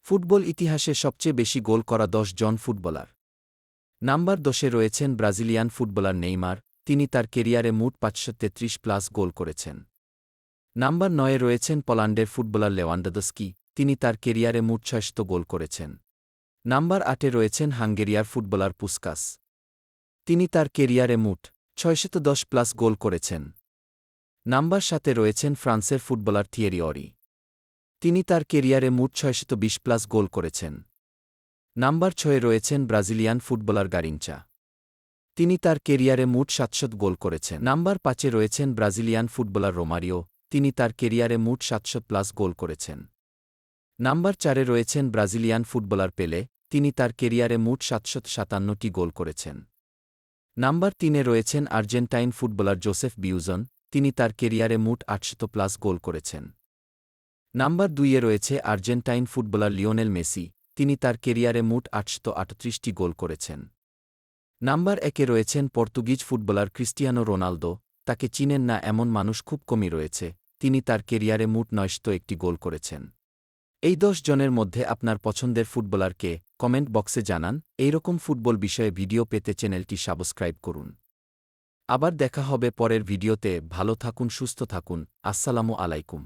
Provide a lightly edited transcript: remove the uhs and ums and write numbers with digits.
Football ইতিহাসে সবচেয়ে বেশি গোল করা ১০ জন ফুটবলার। নাম্বার ১০-এ রয়েছেন ব্রাজিলিয়ান ফুটবলার নেইমার, তিনি তার কেরিয়ারে মোট ৫৩৩+ গোল করেছেন। নাম্বার ৯-এ রয়েছেন পোল্যান্ডের ফুটবলার লেভানডস্কি, তিনি তার কেরিয়ারে মোট ৬০০ গোল করেছেন। নাম্বার ৮-এ রয়েছেন হাঙ্গেরিয়ার ফুটবলার পুসকাস, তিনি তার কেরিয়ারে মোট ৬১০+ গোল করেছেন। নাম্বার ৭-এ রয়েছেন ফ্রান্সের ফুটবলার থিয়েরি অরি, তিনি তার কেরিয়ারে মোট ৬২০+ গোল করেছেন। নাম্বার ৬-এ রয়েছেন ব্রাজিলিয়ান ফুটবলার গারিনচা, তিনি তার কেরিয়ারে মোট ৭০০ গোল করেছেন। নাম্বার ৫-এ রয়েছেন ব্রাজিলিয়ান ফুটবলার রোমারিও, তিনি তার কেরিয়ারে মোট ৭০০+ গোল করেছেন। নাম্বার ৪-এ রয়েছেন ব্রাজিলিয়ান ফুটবলার পেলে, তিনি তার কেরিয়ারে মোট ৭৫৭টি গোল করেছেন। নাম্বার ৩-এ রয়েছেন আর্জেন্টাইন ফুটবলার জোসেফ বিউজন, তিনি তার কেরিয়ারে মোট ৮০০+ গোল করেছেন। নাম্বার ২-এ রয়েছে আর্জেন্টাইন ফুটবলার লিওনেল মেসি, তিনি তার কেরিয়ারে মোট ৮৩৮টি গোল করেছেন। নাম্বার ১-এ রয়েছেন পর্তুগিজ ফুটবলার ক্রিস্টিয়ানো রোনালদো, তাকে চিনেন না এমন মানুষ খুব কমই রয়েছে, তিনি তার কেরিয়ারে মোট ৯০১টি গোল করেছেন। এই ১০ জনের মধ্যে আপনার পছন্দের ফুটবলারকে কমেন্ট বক্সে জানান। এইরকম ফুটবল বিষয়ে ভিডিও পেতে চ্যানেলটি সাবস্ক্রাইব করুন। আবার দেখা হবে পরের ভিডিওতে। ভালো থাকুন, সুস্থ থাকুন। আসসালামু আলাইকুম।